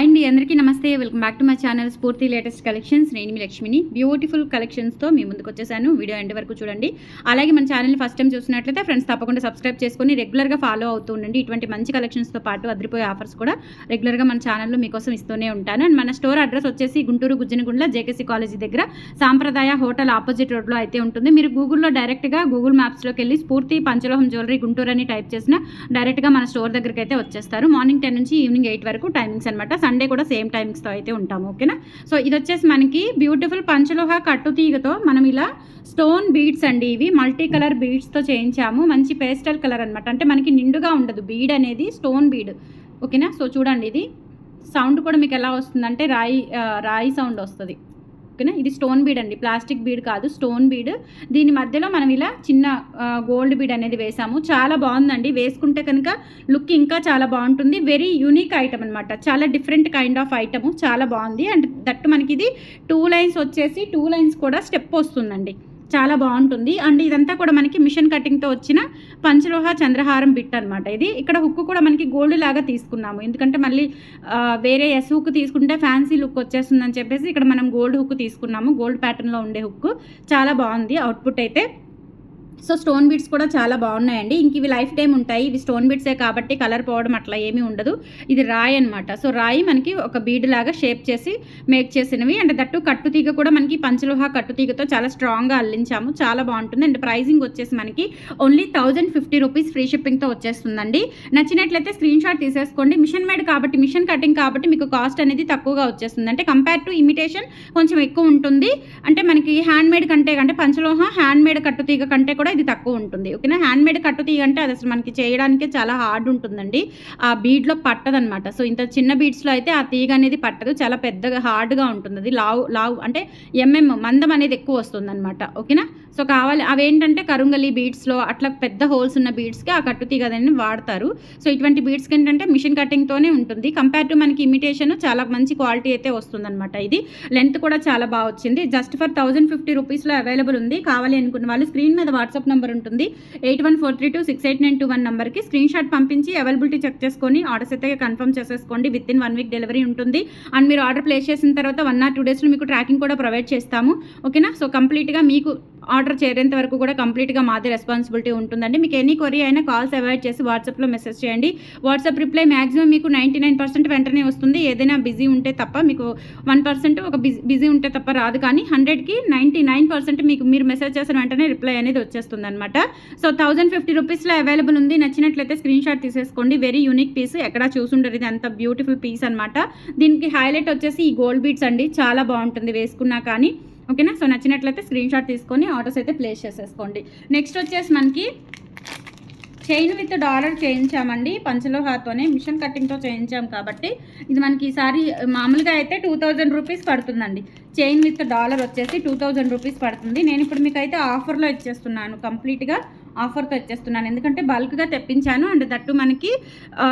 Hi అండి, అందరికీ నమస్తే. Welcome back to my channel స్ఫూర్తి లేటెస్ట్ కలెక్షన్స్. నేను మీ లక్ష్మిని. బ్యూటిఫుల్ కలెక్షన్స్తో మీ ముందుకు వచ్చేసాను. వీడియో ఎండ్ వరకు చూడండి. అలాగే మన ఛానల్ని ఫస్ట్ టైం చూసినట్లయితే ఫ్రెండ్స్ తప్పకుండా సబ్స్క్రైబ్ చేసుకొని రెగ్యులర్గా ఫాలో అవుతూ ఉండండి. ఇటువంటి మంచి కలెక్షన్స్తో పాటు అదిరిపోయే ఆఫర్స్ కూడా రెగ్యులర్గా మన ఛానల్లో మీకోసం ఇస్తూనే ఉంటాను. అండ్ మన స్టోర్ అడ్రస్ వచ్చేసి గుంటూరు గుజ్జనగుండ్ల జేకేసీ కాలేజీ దగ్గర సాంప్రదాయ హోటల్ ఆపోజిట్ రోడ్లో అయితే ఉంటుంది. మీరు గూగుల్లో డైరెక్ట్గా గూగుల్ మ్యాప్స్లోకి వెళ్ళి స్ఫూర్తి పంచలోహం జ్యువెలరీ గుంటూరు అని టైప్ చేసిన డైరెక్ట్గా మన స్టోర్ దగ్గరికి అయితే వచ్చేస్తారు. మార్నింగ్ 10 నుంచి ఈవినింగ్ 8 వరకు టైమింగ్స్ అనమాట. సండే కూడా సేమ్ టైమింగ్స్తో అయితే ఉంటాము. ఓకేనా. సో ఇది వచ్చేసి మనకి బ్యూటిఫుల్ పంచలోహ కట్టుతీగతో మనం ఇలా స్టోన్ బీడ్స్ అండి, ఇవి మల్టీ కలర్ బీడ్స్తో చేయించాము. మంచి పేస్టల్ కలర్ అనమాట. అంటే మనకి నిండుగా ఉండదు బీడ్ అనేది, స్టోన్ బీడ్. ఓకేనా. సో చూడండి, ఇది సౌండ్ కూడా మీకు ఎలా వస్తుందంటే రాయి సౌండ్ వస్తుంది. ఓకేనా. ఇది స్టోన్ బీడ్ అండి, ప్లాస్టిక్ బీడ్ కాదు, స్టోన్ బీడ్. దీని మధ్యలో మనం ఇలా చిన్న గోల్డ్ బీడ్ అనేది వేసాము. చాలా బాగుందండి. వేసుకుంటే కనుక లుక్ ఇంకా చాలా బాగుంటుంది. వెరీ యూనిక్ ఐటమ్ అనమాట. చాలా డిఫరెంట్ కైండ్ ఆఫ్ ఐటమ్. చాలా బాగుంది. అండ్ దట్టు మనకి ఇది 2 లైన్స్ వచ్చేసి 2 లైన్స్ కూడా స్టెప్ వస్తుందండి. చాలా బాగుంటుంది. అండ్ ఇదంతా కూడా మనకి మిషన్ కటింగ్తో వచ్చిన పంచలోహ చంద్రహారం బిట్ అనమాట. ఇది ఇక్కడ హుక్ కూడా మనకి గోల్డ్ లాగా తీసుకున్నాము. ఎందుకంటే మళ్ళీ వేరే ఎస్ హుక్ తీసుకుంటే ఫ్యాన్సీ లుక్ వచ్చేస్తుందని చెప్పేసి ఇక్కడ మనం గోల్డ్ హుక్ తీసుకున్నాము. గోల్డ్ ప్యాటర్న్లో ఉండే హుక్. చాలా బాగుంది అవుట్పుట్ అయితే. సో స్టోన్ బీడ్స్ కూడా చాలా బాగున్నాయండి. ఇంక ఇవి లైఫ్ టైం ఉంటాయి. ఇవి స్టోన్ బీడ్సే కాబట్టి కలర్ పోవడం అట్లా ఏమీ ఉండదు. ఇది రాయి అనమాట. సో రాయి మనకి ఒక బీడ్ లాగా షేప్ చేసి మేక్ చేసినవి. అండ్ దట్టు కట్టుతీగ కూడా మనకి పంచలోహ కట్టుతీగతో చాలా స్ట్రాంగ్గా అల్లించాము. చాలా బాగుంటుంది. అండ్ ప్రైజింగ్ వచ్చేసి మనకి ఓన్లీ 1050 రూపీస్ ఫ్రీ షిప్పింగ్తో వచ్చేస్తుందండి. నచ్చినట్లయితే స్క్రీన్ షాట్ తీసేసుకోండి. మిషన్ మేడ్ కాబట్టి, మిషన్ కటింగ్ కాబట్టి మీకు కాస్ట్ అనేది తక్కువగా వచ్చేస్తుంది. అంటే కంపేర్ టు ఇమిటేషన్ కొంచెం ఎక్కువ ఉంటుంది. అంటే మనకి హ్యాండ్ మేడ్ కంటే పంచలోహ హ్యాండ్ మేడ్ కట్టుతీగ కంటే కూడా ఇది తక్కువ ఉంటుంది. ఓకేనా. హ్యాండ్ మేడ్ కట్టుతీగ అంటే అది అసలు మనకి చేయడానికే చాలా హార్డ్ ఉంటుందండి. ఆ బీడ్లో పట్టదనమాట. సో ఇంత చిన్న బీడ్స్లో అయితే ఆ తీగ అనేది పట్టదు. చాలా పెద్దగా హార్డ్గా ఉంటుంది. అది లావు అంటే మందం అనేది ఎక్కువ వస్తుంది అనమాట. ఓకేనా. సో కావాలి అవేంటంటే కరుంగలి బీడ్స్లో అట్లా పెద్ద హోల్స్ ఉన్న బీడ్స్కి ఆ కట్టుతీగ అనేది వాడతారు. సో ఇటువంటి బీడ్స్కి ఏంటంటే మిషన్ కటింగ్తోనే ఉంటుంది. కంపేర్ టు మనకి ఇమిటేషన్ చాలా మంచి క్వాలిటీ అయితే వస్తుందన్నమాట. ఇది లెంత్ కూడా చాలా బాగా వచ్చింది. జస్ట్ ఫర్ 1050 రూపీస్లో అవైలబుల్ ఉంది. కావాలి అనుకున్న వాళ్ళు స్క్రీన్ మీద వాట్సాప్ నెంబర్ ఉంటుంది. 8143268921 నెంబర్కి స్క్రీన్ షాట్ పంపించి అవైలబిలిటీ చెక్ చేసుకొని ఆర్డర్స్ అయితే కన్ఫర్మ్ చేసేసుకోండి. విత్ ఇన్ 1 వీక్ డెలివరీ ఉంటుంది. అండ్ మీరు ఆర్డర్ ప్లేస్ చేసిన తర్వాత 1 or 2 డేస్లో మీకు ట్రాకింగ్ కూడా ప్రొవైడ్ చేస్తాము. ఓకేనా. సో కంప్లీట్గా మీకు ఆర్డర్ చేరేంత వరకు కూడా కంప్లీట్గా మాది రెస్పాన్సిబిలిటీ ఉంటుందండి. మీకు ఎనీ క్వరీ అయినా కాల్స్ అవాయిడ్ చేసి వాట్సాప్లో మెసేజ్ చేయండి. వాట్సాప్ రిప్లై మ్యాక్సిమం మీకు 99% వెంటనే వస్తుంది. ఏదైనా బిజీ ఉంటే తప్ప మీకు 1% ఒక బిజీ ఉంటే తప్ప రాదు. కానీ 100కి 99% మీకు మీరు మెసేజ్ చేసిన వెంటనే రిప్లై అనేది వచ్చేస్తుంది అనమాట. సో 1050 రూపీస్లో అవైలబుల్ ఉంది. నచ్చినట్లయితే స్క్రీన్ షాట్ తీసేసుకోండి. Very unique piece. ఎక్కడా చూసుంటారు. ఇది అంత బ్యూటిఫుల్ పీస్ అనమాట. దీనికి హైలైట్ వచ్చేసి ఈ గోల్డ్ బీడ్స్ అండి. చాలా బాగుంటుంది వేసుకున్నా కానీ. ఓకేనా. సో నచ్చినట్లయితే స్క్రీన్ షాట్ తీసుకొని ఆర్డర్స్ అయితే ప్లేస్ చేసేసుకోండి. నెక్స్ట్ వచ్చేసి మనకి చైన్ విత్ డాలర్ చేయించామండి. పంచలోహాతోనే మిషన్ కటింగ్తో చేయించాం కాబట్టి ఇది మనకి ఈసారి మామూలుగా అయితే 2000 రూపీస్ పడుతుందండి. చైన్ విత్ డాలర్ వచ్చేసి 2000 రూపీస్ పడుతుంది. నేను ఇప్పుడు మీకు అయితే ఆఫర్లో ఇచ్చేస్తున్నాను. కంప్లీట్గా ఆఫర్తో ఇచ్చేస్తున్నాను. ఎందుకంటే బల్క్గా తెప్పించాను. అండ్ దట్టు మనకి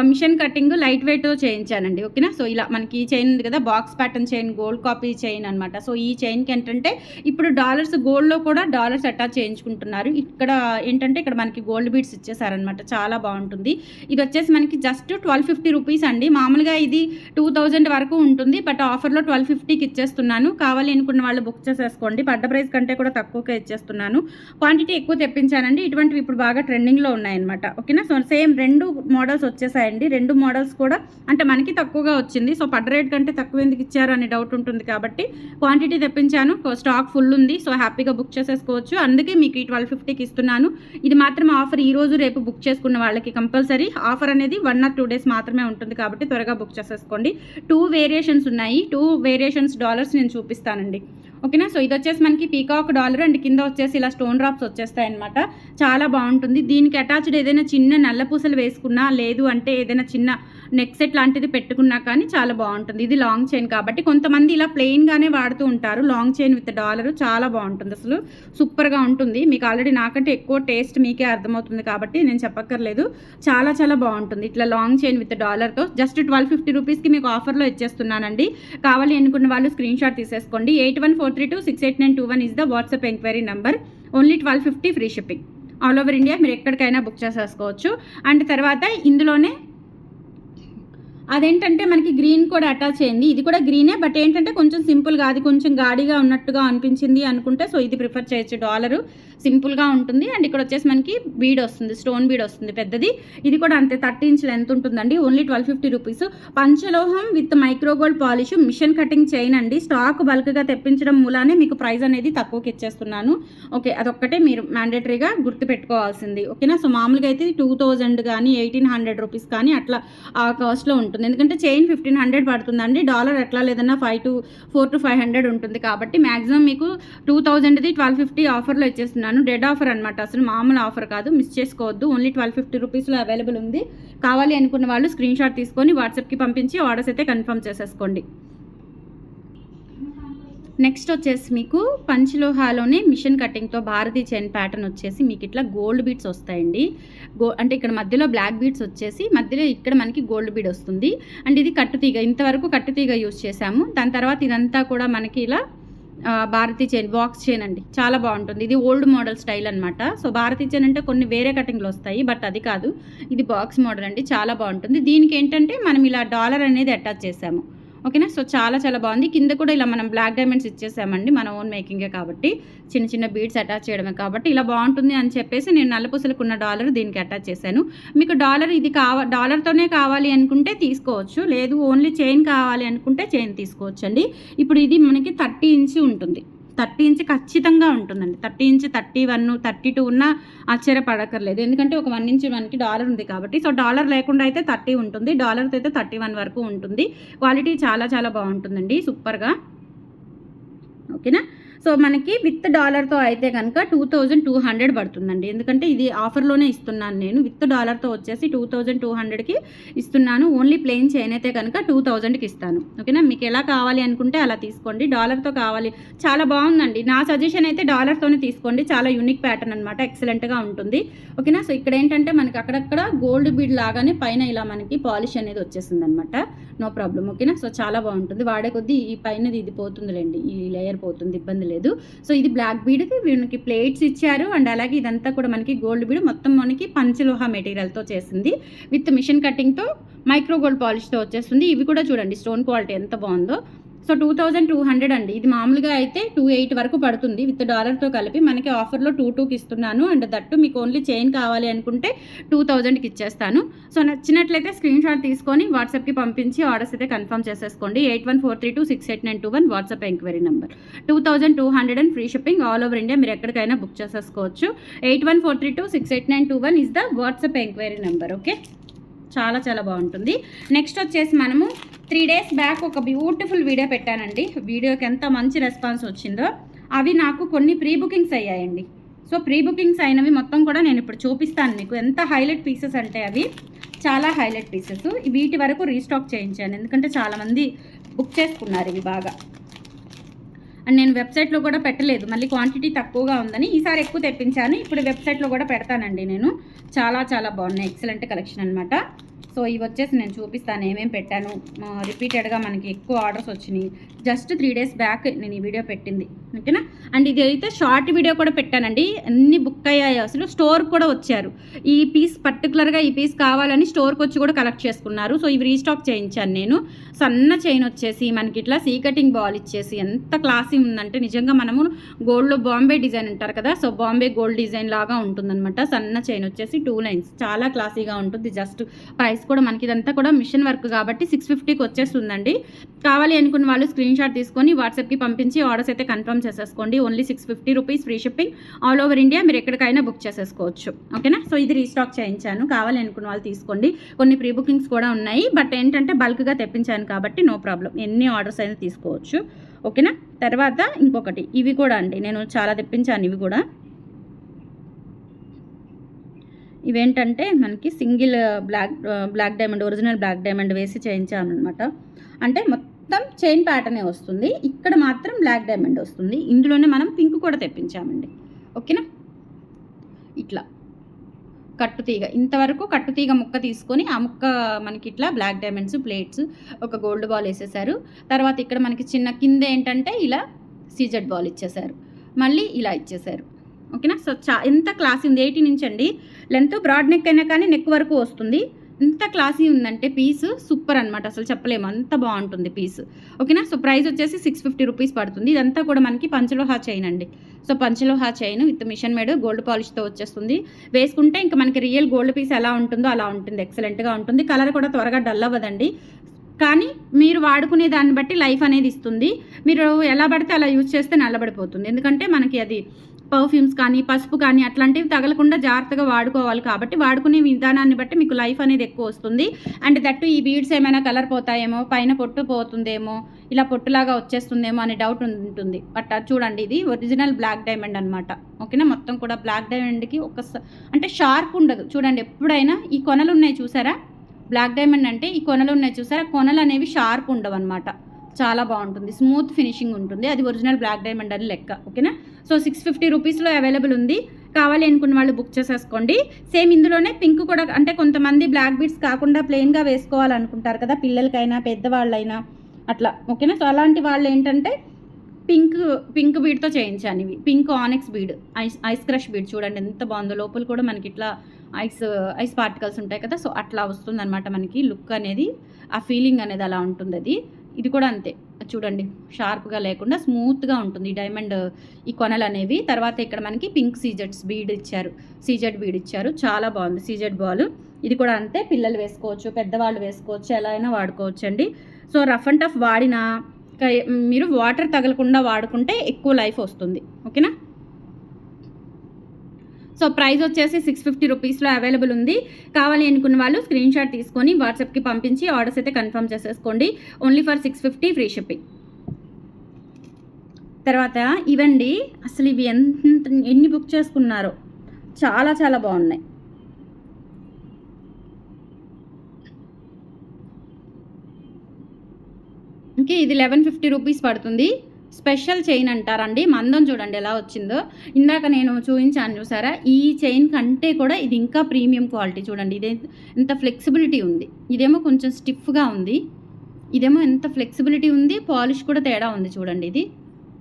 మిషన్ కటింగ్ లైట్ వెయిట్తో చేయించానండి. ఓకేనా. సో ఇలా మనకి చైన్ ఉంది కదా, box pattern chain, gold copy chain అనమాట. సో ఈ చైన్కి ఏంటంటే ఇప్పుడు డాలర్స్, గోల్డ్లో కూడా డాలర్స్ అటాచ్ చేయించుకుంటున్నారు. ఇక్కడ ఏంటంటే ఇక్కడ మనకి గోల్డ్ బీడ్స్ ఇచ్చేసారనమాట. చాలా బాగుంటుంది. ఇది వచ్చేసి మనకి జస్ట్ 1250 రూపీస్ అండి. మామూలుగా ఇది 2000 వరకు ఉంటుంది. బట్ ఆఫర్లో 1250కి ఇచ్చేస్తున్నాను. కావాలి అనుకున్న వాళ్ళు బుక్ చేసేసుకోండి. పడ్డ ప్రైస్ కంటే కూడా తక్కువగా ఇచ్చేస్తున్నాను. క్వాంటిటీ ఎక్కువ తెప్పించానండి. ఇటువంటివి ఇప్పుడు బాగా ట్రెండింగ్లో ఉన్నాయన్నమాట. ఓకేనా. సో సేమ్ 2 మోడల్స్ వచ్చేసాయండి. 2 మోడల్స్ కూడా అంటే మనకి తక్కువగా వచ్చింది. సో పడ్డ రేట్ కంటే తక్కువ ఎందుకు ఇచ్చారు అనే డౌట్ ఉంటుంది కాబట్టి క్వాంటిటీ తెప్పించాను. స్టాక్ ఫుల్ ఉంది. సో హ్యాపీగా బుక్ చేసేసుకోవచ్చు. అందుకే మీకు ఈ 1250కి ఇస్తున్నాను. ఇది మాత్రం ఆఫర్ ఈ రోజు రేపు బుక్ చేసుకున్న వాళ్ళకి కంపల్సరీ ఆఫర్ అనేది 1 or 2 డేస్ మాత్రమే ఉంటుంది కాబట్టి త్వరగా బుక్ చేసేసుకోండి. 2 వేరియేషన్స్ ఉన్నాయి. 2 వేరియేషన్స్ డాలర్స్ నేను చూపిస్తానండి. ఓకేనా. సో ఇది వచ్చేసి మనకి పీకాక్ డాలర్ అండ్ కింద వచ్చేసి ఇలా స్టోన్ డ్రాప్స్ వచ్చేస్తాయి అనమాట. చాలా బాగుంటుంది. దీనికి అటాచ్డ్ ఏదైనా చిన్న నల్ల పూసలు వేసుకున్నా, లేదు అంటే ఏదైనా చిన్న నెక్ సెట్ లాంటిది పెట్టుకున్నా కానీ చాలా బాగుంటుంది. ఇది లాంగ్ చైన్ కాబట్టి కొంతమంది ఇలా ప్లెయిన్గానే వాడుతూ ఉంటారు. లాంగ్ చైన్ విత్ డాలర్ చాలా బాగుంటుంది. అసలు సూపర్గా ఉంటుంది. మీకు ఆల్రెడీ నాకంటే ఎక్కువ టేస్ట్ మీకే అర్థమవుతుంది కాబట్టి నేను చెప్పక్కర్లేదు. చాలా చాలా బాగుంటుంది. ఇట్లా లాంగ్ చైన్ విత్ డాలర్తో జస్ట్ 1250 రూపీస్కి మీకు ఆఫర్లో ఇచ్చేస్తున్నానండి. కావాలి అనుకున్న వాళ్ళు స్క్రీన్ షాట్ తీసేసుకోండి. 8143268921 is the WhatsApp enquiry number. Only 1250 free shipping. All over India మీరు ఎక్కడికైనా బుక్ చేసేసుకోవచ్చు. అండ్ తర్వాత ఇందులోనే అదేంటంటే మనకి గ్రీన్ కూడా అటాచ్ అయింది. ఇది కూడా గ్రీనే, బట్ ఏంటంటే కొంచెం సింపుల్గా, అది కొంచెం గాడిగా ఉన్నట్టుగా అనిపించింది అనుకుంటే సో ఇది ప్రిఫర్ చేయొచ్చు. డాలరు సింపుల్గా ఉంటుంది. అండ్ ఇక్కడ వచ్చేసి మనకి బీడ్ వస్తుంది, స్టోన్ బీడ్ వస్తుంది పెద్దది. ఇది కూడా అంతే 30 ఇంచ్ లెంత్ ఉంటుందండి. Only 1250 rupees. పంచలోహం with micro gold polish, machine cutting chain అండి. స్టాక్ బల్క్గా తెప్పించడం మూలానే మీకు ప్రైస్ అనేది తక్కువకి ఇచ్చేస్తున్నాను. ఓకే, అదొక్కటే మీరు మ్యాండేటరీగా గుర్తుపెట్టుకోవాల్సింది. ఓకేనా. సో మామూలుగా అయితే 2000 కానీ 1800 రూపీస్ కానీ అట్లా ఆ కాస్ట్లో ఉంటుంది. ఎందుకంటే చైన్ 1500 పడుతుందండి. డాలర్ ఎట్లా లేదన్నా 4 to 500 ఉంటుంది. కాబట్టి మ్యాక్సిమం మీకు 2000ది 1250 ఆఫర్లో ఇచ్చేస్తున్నాను. డెడ్ ఆఫర్ అనమాట, అసలు మామూలు ఆఫర్ కాదు, మిస్ చేసుకోవద్దు. ఓన్లీ 1250 రూపీస్లో అవైలబుల్ ఉంది. కావాలి అనుకున్న వాళ్ళు స్క్రీన్ షాట్ తీసుకొని వాట్సాప్కి పంపించి ఆర్డర్స్ అయితే కన్ఫర్మ్ చేసేసుకోండి. నెక్స్ట్ వచ్చేసి మీకు పంచలోహాలోనే మిషన్ కటింగ్తో భారతీ చైన్ ప్యాటర్న్ వచ్చేసి మీకు ఇట్లా గోల్డ్ బీడ్స్ వస్తాయండి. అంటే ఇక్కడ మధ్యలో బ్లాక్ బీడ్స్ వచ్చేసి మధ్యలో ఇక్కడ మనకి గోల్డ్ బీడ్ వస్తుంది. అండ్ ఇది కట్టుతీగ, ఇంతవరకు కట్టుతీగ యూజ్ చేసాము. దాని తర్వాత ఇదంతా కూడా మనకి ఇలా భారతీ చైన్, బాక్స్ చైన్ అండి, చాలా బాగుంటుంది. ఇది ఓల్డ్ మోడల్ స్టైల్ అనమాట. సో భారతీ చైన్ అంటే కొన్ని వేరే కటింగ్లు వస్తాయి, బట్ అది కాదు, ఇది బాక్స్ మోడల్ అండి, చాలా బాగుంటుంది. దీనికి ఏంటంటే మనం ఇలా డాలర్ అనేది అటాచ్ చేసాము. ఓకేనా. సో చాలా చాలా బాగుంది. కింద కూడా ఇలా మనం బ్లాక్ డైమండ్స్ ఇచ్చేసామండి, మన ఓన్ మేకింగే కాబట్టి, చిన్న చిన్న బీడ్స్ అటాచ్ చేయడమే కాబట్టి ఇలా బాగుంటుంది అని చెప్పేసి నేను నల్లపూసలకు ఉన్న డాలర్ దీనికి అటాచ్ చేశాను. మీకు డాలర్ ఇది డాలర్తోనే కావాలి అనుకుంటే తీసుకోవచ్చు, లేదు ఓన్లీ చైన్ కావాలి అనుకుంటే చైన్ తీసుకోవచ్చు అండి. ఇప్పుడు ఇది మనకి 30 ఇంచ్ ఉంటుంది. 30 ఇంచ్ ఖచ్చితంగా ఉంటుందండి. 30 ఇంచ్ 31 32 ఉన్నా ఆశ్చర్యపడక్కర్లేదు, ఎందుకంటే ఒక 1 ఇంచ్ మనకి డాలర్ ఉంది కాబట్టి. సో డాలర్ లేకుండా అయితే 30 ఉంటుంది, డాలర్తో అయితే 31 వరకు ఉంటుంది. క్వాలిటీ చాలా చాలా బాగుంటుందండి, సూపర్గా. ఓకేనా. సో మనకి విత్ డాలర్తో అయితే కనుక 2200 పడుతుందండి. ఎందుకంటే ఇది ఆఫర్లోనే ఇస్తున్నాను నేను. విత్ డాలర్తో వచ్చేసి 2200కి ఇస్తున్నాను. ఓన్లీ ప్లెయిన్ చైన్ అయితే కనుక 2000కి ఇస్తాను. ఓకేనా. మీకు ఎలా కావాలి అనుకుంటే అలా తీసుకోండి. డాలర్తో కావాలి, చాలా బాగుందండి. నా సజెషన్ అయితే డాలర్తోనే తీసుకోండి, చాలా యూనిక్ ప్యాటర్న్ అనమాట, ఎక్సలెంట్గా ఉంటుంది. ఓకేనా. సో ఇక్కడ ఏంటంటే మనకి అక్కడక్కడ గోల్డ్ బీడ్ లాగానే పైన ఇలా మనకి పాలిష్ అనేది వచ్చేసింది అనమాట, నో ప్రాబ్లం. ఓకేనా. సో చాలా బాగుంటుంది. వాడే కొద్దీ ఈ పైనది ఇది పోతుందిలేండి, ఈ లేయర్ పోతుంది, ఇబ్బంది లేదు. సో ఇది బ్లాక్ బీడ్కి వీళ్ళకి ప్లేట్స్ ఇచ్చారు. అండ్ అలాగే ఇదంతా కూడా మనకి గోల్డ్ బీడ్, మొత్తం మనకి పంచలోహ మెటీరియల్తో చేసింది, విత్ మిషన్ కటింగ్తో మైక్రో గోల్డ్ పాలిష్తో వచ్చేస్తుంది. ఇవి కూడా చూడండి స్టోన్ క్వాలిటీ ఎంత బాగుందో. సో 2200 అండి. ఇది మామూలుగా అయితే 28 వరకు పడుతుంది విత్ డాలర్తో కలిపి. మనకి ఆఫర్లో 22కి ఇస్తున్నాను. అండ్ దట్టు మీకు ఓన్లీ చైన్ కావాలి అనుకుంటే 2000కి ఇచ్చేస్తాను. సో నచ్చినట్లయితే స్క్రీన్ షాట్ తీసుకొని వాట్సాప్కి పంపించి ఆర్డర్స్ అయితే కన్ఫర్మ్ చేసేసుకోండి. 8143268921 WhatsApp enquiry number. 2200 and free shipping all over India, మీరు ఎక్కడికైనా బుక్ చేసేసుకోవచ్చు. 8143268921 is the WhatsApp enquiry number. Okay, చాలా చాలా బాగుంటుంది. నెక్స్ట్ వచ్చేసి మనము 3 days బ్యాక్ ఒక బ్యూటిఫుల్ వీడియో పెట్టానండి. వీడియోకి ఎంత మంచి రెస్పాన్స్ వచ్చిందో. అవి నాకు కొన్ని ప్రీ బుకింగ్స్ అయ్యాయండి. సో ప్రీ బుకింగ్స్ అయినవి మొత్తం కూడా నేను ఇప్పుడు చూపిస్తాను మీకు. ఎంత హైలైట్ పీసెస్ అంటే అవి చాలా హైలైట్ పీసెస్. వీటి వరకు రీస్టాక్ చేయించాను, ఎందుకంటే చాలామంది బుక్ చేసుకున్నారు ఇవి బాగా. అండ్ నేను వెబ్సైట్లో కూడా పెట్టలేదు, మళ్ళీ క్వాంటిటీ తక్కువగా ఉందని ఈసారి ఎక్కువ తెప్పించాను. ఇప్పుడు వెబ్సైట్లో కూడా పెడతానండి నేను. చాలా చాలా బాగున్నాయి, ఎక్సలెంట్ కలెక్షన్ అనమాట. సో ఇవి వచ్చేసి నేను చూపిస్తాను ఏమేమి పెట్టాను. రిపీటెడ్గా మనకి ఎక్కువ ఆర్డర్స్ వచ్చినాయి. జస్ట్ 3 days బ్యాక్ నేను ఈ వీడియో పెట్టింది. ఓకేనా. అండ్ ఇది అయితే షార్ట్ వీడియో కూడా పెట్టానండి. అన్ని బుక్ అయ్యాయి, అసలు స్టోర్ కూడా వచ్చారు. ఈ పీస్ పర్టికులర్గా ఈ పీస్ కావాలని స్టోర్కి వచ్చి కూడా కలెక్ట్ చేసుకున్నారు. సో ఇవి రీస్టాక్ చేయించాను నేను. సన్న చైన్ వచ్చేసి మనకి ఇట్లా సీ కటింగ్ బాల్ ఇచ్చేసి ఎంత క్లాసీ ఉందంటే నిజంగా. మనము గోల్డ్లో బాంబే డిజైన్ అంటారు కదా, సో బాంబే గోల్డ్ డిజైన్ లాగా ఉంటుందన్నమాట. సన్న చైన్ వచ్చేసి 2 lines, చాలా క్లాసీగా ఉంటుంది. జస్ట్ ప్రైస్ కూడా మనకి ఇదంతా కూడా మిషన్ వర్క్ కాబట్టి 650కి వచ్చేస్తుందండి. కావాలి అనుకున్న వాళ్ళు స్క్రీన్ షాట్ తీసుకొని వాట్సాప్కి పంపించి ఆర్డర్స్ అయితే కన్ఫర్మ్ చేసేసుకోండి. Only 650 rupees free shipping all over India, మీరు ఎక్కడికైనా బుక్ చేసేసుకోవచ్చు. ఓకేనా. సో ఇది రీస్టాక్ చేయించాను, కావాలి అనుకున్న వాళ్ళు తీసుకోండి. కొన్ని ప్రీ బుకింగ్స్ కూడా ఉన్నాయి, బట్ ఏంటంటే బల్క్గా తెప్పించాను కాబట్టి నో ప్రాబ్లం, ఎన్ని ఆర్డర్స్ అయినా తీసుకోవచ్చు. ఓకేనా. తర్వాత ఇంకొకటి, ఇవి కూడా అండి నేను చాలా తెప్పించాను. ఇవి కూడా ఇవేంటంటే మనకి single black diamond, original black diamond వేసి చేయించాను అనమాట. అంటే మొత్తం చైన్ ప్యాటర్నే వస్తుంది, ఇక్కడ మాత్రం బ్లాక్ డైమండ్ వస్తుంది. ఇందులోనే మనం పింక్ కూడా తెప్పించామండి. ఓకేనా. ఇట్లా కట్టుతీగ, ఇంతవరకు కట్టుతీగ ముక్క తీసుకొని ఆ ముక్క మనకి ఇట్లా బ్లాక్ డైమండ్స్, ప్లేట్స్, ఒక గోల్డ్ బాల్ వేసేసారు. తర్వాత ఇక్కడ మనకి చిన్న కింద ఏంటంటే ఇలా సీజెడ్ బాల్ ఇచ్చేసారు, మళ్ళీ ఇలా ఇచ్చేసారు. ఓకేనా. సో ఎంత క్లాస్ ఉంది. 18 ఇంచ్ అండి లెంత్. బ్రాడ్ నెక్ అయినా కానీ నెక్ వరకు వస్తుంది. ఎంత క్లాసీ ఉందంటే పీస్ సూపర్ అనమాట, అసలు చెప్పలేము, అంత బాగుంటుంది పీస్. ఓకేనా. సో ప్రైస్ వచ్చేసి 650 రూపీస్ పడుతుంది. ఇదంతా కూడా మనకి పంచలోహా చైన్ అండి. సో పంచలోహా chain with machine made gold పాలిష్తో వచ్చేస్తుంది. వేసుకుంటే ఇంకా మనకి రియల్ గోల్డ్ పీస్ ఎలా ఉంటుందో అలా ఉంటుంది, ఎక్సలెంట్గా ఉంటుంది. కలర్ కూడా త్వరగా డల్ అవ్వదండి. కానీ మీరు వాడుకునే దాన్ని బట్టి లైఫ్ అనేది ఇస్తుంది. మీరు ఎలా పడితే అలా యూజ్ చేస్తే నల్లబడిపోతుంది. ఎందుకంటే మనకి అది పర్ఫ్యూమ్స్ కానీ పసుపు కానీ అట్లాంటివి తగలకుండా జాగ్రత్తగా వాడుకోవాలి. కాబట్టి వాడుకునే విధానాన్ని బట్టి మీకు లైఫ్ అనేది ఎక్కువ వస్తుంది. అండ్ దట్టు ఈ బీడ్స్ ఏమైనా కలర్ పోతాయేమో, పైన పొట్టు పోతుందేమో, ఇలా పొట్టులాగా వచ్చేస్తుందేమో అనే డౌట్ ఉంటుంది. బట్ చూడండి, ఇది ఒరిజినల్ బ్లాక్ డైమండ్ అనమాట. ఓకేనా. మొత్తం కూడా బ్లాక్ డైమండ్కి అంటే షార్ప్ ఉండదు. చూడండి, ఎప్పుడైనా ఈ కొనలు ఉన్నాయి చూసారా, బ్లాక్ డైమండ్ అంటే ఈ కొనలు ఉన్నాయి చూసారా, కొనలు అనేవి షార్ప్ ఉండవు అనమాట. చాలా బాగుంటుంది, స్మూత్ ఫినిషింగ్ ఉంటుంది. అది ఒరిజినల్ బ్లాక్ డైమండ్ అని లెక్క. ఓకేనా. సో 650 రూపీస్లో అవైలబుల్ ఉంది. కావాలి అనుకున్న వాళ్ళు బుక్ చేసేసుకోండి. సేమ్ ఇందులోనే పింక్ కూడా, అంటే కొంతమంది బ్లాక్ బీడ్స్ కాకుండా ప్లెయిన్గా వేసుకోవాలనుకుంటారు కదా, పిల్లలకైనా పెద్దవాళ్ళైనా అట్లా. ఓకేనా. సో అలాంటి వాళ్ళు ఏంటంటే పింక్ బీడ్తో చేయించాను ఇవి. Pink onyx bead, ice crush bead చూడండి ఎంత బాగుందో. లోపల కూడా మనకి ఇట్లా ఐస్ పార్టికల్స్ ఉంటాయి కదా, సో అట్లా వస్తుంది అనమాట మనకి లుక్ అనేది, ఆ ఫీలింగ్ అనేది అలా ఉంటుంది. అది ఇది కూడా అంతే చూడండి, షార్ప్గా లేకుండా స్మూత్గా ఉంటుంది డైమండ్ ఈ కొనలు అనేవి. తర్వాత ఇక్కడ మనకి పింక్ సీజెడ్స్ బీడ్ ఇచ్చారు, సీజెడ్ బీడ్ ఇచ్చారు, చాలా బాగుంది. సీజెడ్ బాల్ ఇది కూడా అంతే, పిల్లలు వేసుకోవచ్చు, పెద్దవాళ్ళు వేసుకోవచ్చు, ఎలా అయినా వాడుకోవచ్చు అండి. సో రఫ్ అండ్ టఫ్ వాడినా మీరు వాటర్ తగలకుండా వాడుకుంటే ఎక్కువ లైఫ్ వస్తుంది. ఓకేనా. సో ప్రైస్ వచ్చేసి 650 రూపీస్లో అవైలబుల్ ఉంది. కావాలి అనుకున్న వాళ్ళు స్క్రీన్ షాట్ తీసుకొని వాట్సాప్కి పంపించి ఆర్డర్స్ అయితే కన్ఫర్మ్ చేసేసుకోండి. Only for 650 free shipping. తర్వాత ఇవండి, అసలు ఇవి ఎన్ని బుక్ చేసుకున్నారో, చాలా చాలా బాగున్నాయి. ఇంకే ఇది 1150 రూపీస్ పడుతుంది. స్పెషల్ చైన్ అంటారండి. మందం చూడండి ఎలా వచ్చిందో. ఇందాక నేను చూపించాను చూసారా, ఈ చైన్ కంటే కూడా ఇది ఇంకా ప్రీమియం క్వాలిటీ. చూడండి ఇదే ఎంత ఫ్లెక్సిబిలిటీ ఉంది. ఇదేమో కొంచెం స్టిఫ్గా ఉంది, ఇదేమో ఎంత ఫ్లెక్సిబిలిటీ ఉంది. పాలిష్ కూడా తేడా ఉంది చూడండి.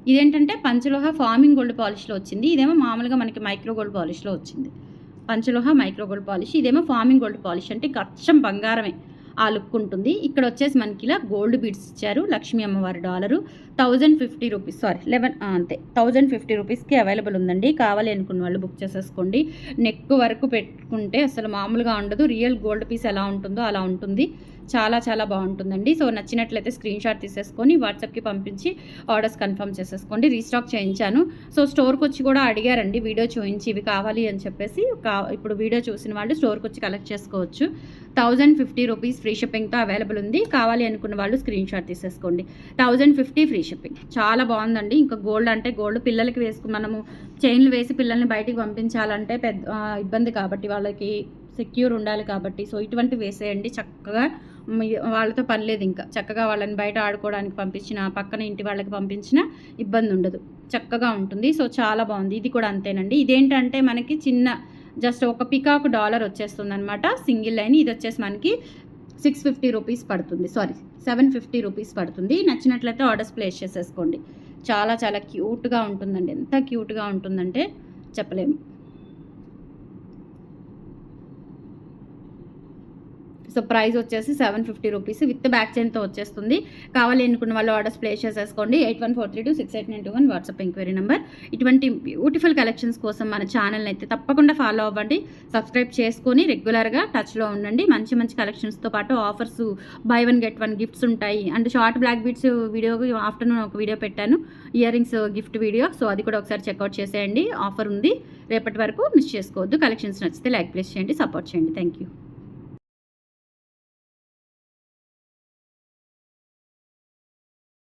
ఇదేంటంటే పంచలోహ ఫార్మింగ్ గోల్డ్ పాలిష్లో వచ్చింది. ఇదేమో మామూలుగా మనకి మైక్రో గోల్డ్ పాలిష్లో వచ్చింది. పంచలోహ మైక్రో గోల్డ్ పాలిష్, ఇదేమో ఫార్మింగ్ గోల్డ్ పాలిష్, అంటే అచ్చం బంగారమే ఆ లుక్ ఉంటుంది. ఇక్కడ వచ్చేసి మనకి ఇలా గోల్డ్ బీడ్స్ ఇచ్చారు. లక్ష్మీ అమ్మవారి డాలరు 1050 రూపీస్, సారీ 1050 రూపీస్కి అవైలబుల్ ఉందండి. కావాలి అనుకున్న వాళ్ళు బుక్ చేసేసుకోండి. నెక్ వరకు పెట్టుకుంటే అసలు మామూలుగా ఉండదు. రియల్ గోల్డ్ పీస్ ఎలా ఉంటుందో అలా ఉంటుంది. చాలా చాలా బాగుంటుందండి. సో నచ్చినట్లయితే స్క్రీన్ షాట్ తీసేసుకొని వాట్సాప్కి పంపించి ఆర్డర్స్ కన్ఫర్మ్ చేసేసుకోండి. రీస్టాక్ చేయించాను. సో స్టోర్కి వచ్చి కూడా అడిగారండి వీడియో చూపించి ఇవి కావాలి అని చెప్పేసి. ఇప్పుడు వీడియో చూసిన వాళ్ళు స్టోర్కి వచ్చి కలెక్ట్ చేసుకోవచ్చు. 1050 రూపీస్ ఫ్రీ షిప్పింగ్తో అవైలబుల్ ఉంది. కావాలి అనుకున్న వాళ్ళు స్క్రీన్ షాట్ తీసేసుకోండి. 1050 ఫ్రీ షిప్పింగ్. చాలా బాగుందండి. ఇంకా గోల్డ్ అంటే గోల్డ్ పిల్లలకి మనము చైన్లు వేసి పిల్లల్ని బయటికి పంపించాలంటే పెద్ద ఇబ్బంది కాబట్టి, వాళ్ళకి సెక్యూర్ ఉండాలి కాబట్టి, సో ఇటువంటివి వేసేయండి. చక్కగా వాళ్ళతో పని లేదు, ఇంకా చక్కగా వాళ్ళని బయట ఆడుకోవడానికి పంపించిన, పక్కన ఇంటి వాళ్ళకి పంపించిన ఇబ్బంది ఉండదు, చక్కగా ఉంటుంది. సో చాలా బాగుంది. ఇది కూడా అంతేనండి. ఇదేంటంటే మనకి చిన్న జస్ట్ ఒక పికాక్ డాలర్ వచ్చేస్తుంది అనమాట, సింగిల్ లైన్. ఇది వచ్చేసి మనకి 650 రూపీస్ పడుతుంది, సారీ 750 రూపీస్ పడుతుంది. నచ్చినట్లయితే ఆర్డర్స్ ప్లేస్ చేసేసుకోండి. చాలా చాలా క్యూట్గా ఉంటుందండి. ఎంత క్యూట్గా ఉంటుందంటే చెప్పలేము. సో ప్రైస్ వచ్చేసి 750 రూపీస్ విత్ బ్యాక్ చైన్తో వచ్చేస్తుంది. కావాలి అనుకున్న వాళ్ళు ఆర్డర్స్ ప్లేస్ చేసేసుకోండి. 8143268921 వాట్సాప్ ఎంక్వైరీ నెంబర్. ఇటువంటి బ్యూటిఫుల్ కలెక్షన్స్ కోసం మన ఛానల్ని అయితే తప్పకుండా ఫాలో అవ్వండి. సబ్స్క్రైబ్ చేసుకొని రెగ్యులర్గా టచ్లో ఉండండి. మంచి మంచి కలెక్షన్స్తో పాటు ఆఫర్స్, బై 1 get 1 గిఫ్ట్స్ ఉంటాయి. And short black beads video afternoon ఒక వీడియో పెట్టాను, earrings gift video. So అది కూడా ఒకసారి చెక్అవుట్ చేసేయండి. ఆఫర్ ఉంది, రేపటి వరకు మిస్ చేసుకోవద్దు. కలెక్షన్స్ నచ్చితే లైక్ ప్లేస్ చేయండి, సపోర్ట్ చేయండి. Thank you.